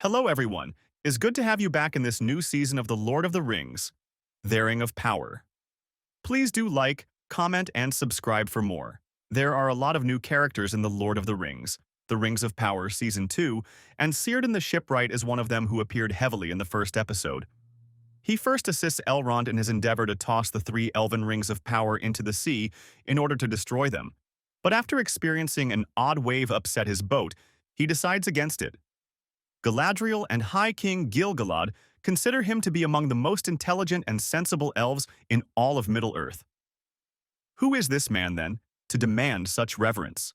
Hello everyone, it's good to have you back in this new season of The Lord of the Rings, The Ring of Power. Please do like, comment, and subscribe for more. There are a lot of new characters in The Lord of the Rings, The Rings of Power Season 2, and Círdan the Shipwright is one of them who appeared heavily in the first episode. He first assists Elrond in his endeavor to toss the three Elven Rings of Power into the sea in order to destroy them, but after experiencing an odd wave upset his boat, he decides against it. Galadriel and High King Gil-galad consider him to be among the most intelligent and sensible elves in all of Middle-earth. Who is this man, then, to demand such reverence?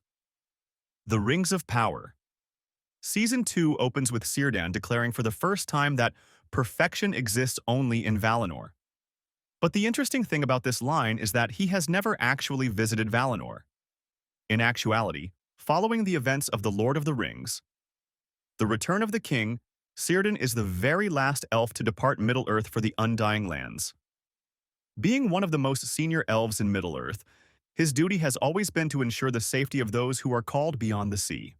The Rings of Power. Season 2 opens with Círdan declaring for the first time that perfection exists only in Valinor. But the interesting thing about this line is that he has never actually visited Valinor. In actuality, following the events of The Lord of the Rings, The Return of the King, Círdan is the very last elf to depart Middle-earth for the Undying Lands. Being one of the most senior elves in Middle-earth, his duty has always been to ensure the safety of those who are called beyond the sea.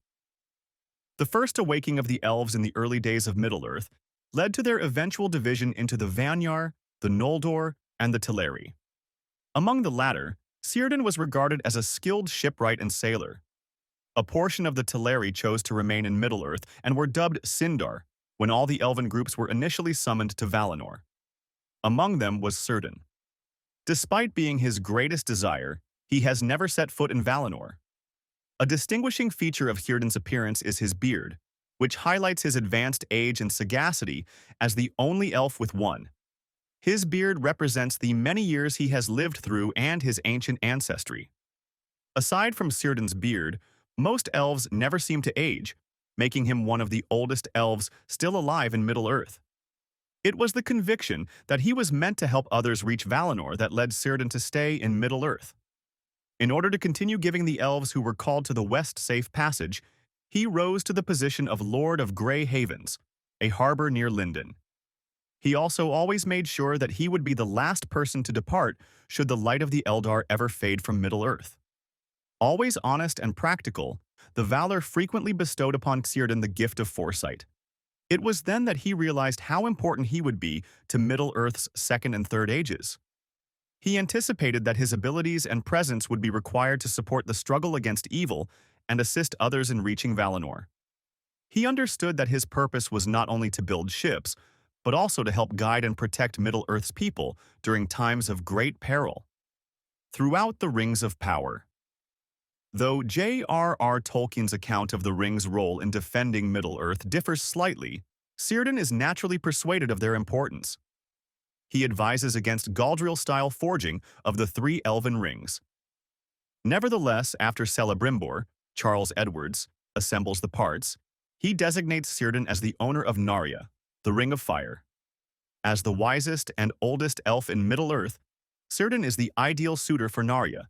The first awakening of the elves in the early days of Middle-earth led to their eventual division into the Vanyar, the Noldor, and the Teleri. Among the latter, Círdan was regarded as a skilled shipwright and sailor. A portion of the Teleri chose to remain in Middle-earth and were dubbed Sindar when all the elven groups were initially summoned to Valinor. Among them was Círdan. Despite being his greatest desire, he has never set foot in Valinor. A distinguishing feature of Círdan's appearance is his beard, which highlights his advanced age and sagacity as the only elf with one. His beard represents the many years he has lived through and his ancient ancestry. Aside from Círdan's beard, most elves never seem to age, making him one of the oldest elves still alive in Middle-earth. It was the conviction that he was meant to help others reach Valinor that led Círdan to stay in Middle-earth. In order to continue giving the elves who were called to the West safe passage, he rose to the position of Lord of Grey Havens, a harbor near Lindon. He also always made sure that he would be the last person to depart should the light of the Eldar ever fade from Middle-earth. Always honest and practical, the Valar frequently bestowed upon Círdan the gift of foresight. It was then that he realized how important he would be to Middle-earth's second and third ages. He anticipated that his abilities and presence would be required to support the struggle against evil and assist others in reaching Valinor. He understood that his purpose was not only to build ships, but also to help guide and protect Middle-earth's people during times of great peril. Throughout the Rings of Power. Though J.R.R. Tolkien's account of the Rings' role in defending Middle-earth differs slightly, Círdan is naturally persuaded of their importance. He advises against Galadriel-style forging of the three Elven rings. Nevertheless, after Celebrimbor, Charles Edwards, assembles the parts, he designates Círdan as the owner of Narya, the Ring of Fire. As the wisest and oldest elf in Middle-earth, Círdan is the ideal suitor for Narya,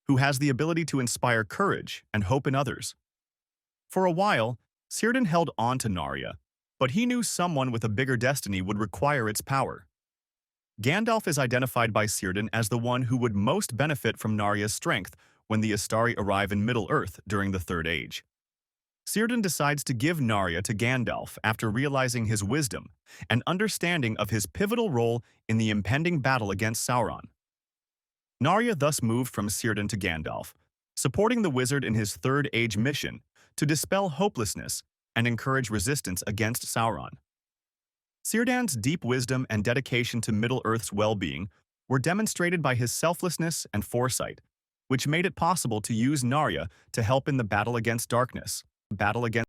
who has the ability to inspire courage and hope in others. For a while, Círdan held on to Narya, but he knew someone with a bigger destiny would require its power. Gandalf is identified by Círdan as the one who would most benefit from Narya's strength when the Astari arrive in Middle-earth during the Third Age. Círdan decides to give Narya to Gandalf after realizing his wisdom and understanding of his pivotal role in the impending battle against Sauron. Narya thus moved from Círdan to Gandalf, supporting the wizard in his Third Age mission to dispel hopelessness and encourage resistance against Sauron. Círdan's deep wisdom and dedication to Middle-earth's well-being were demonstrated by his selflessness and foresight, which made it possible to use Narya to help in the battle against darkness.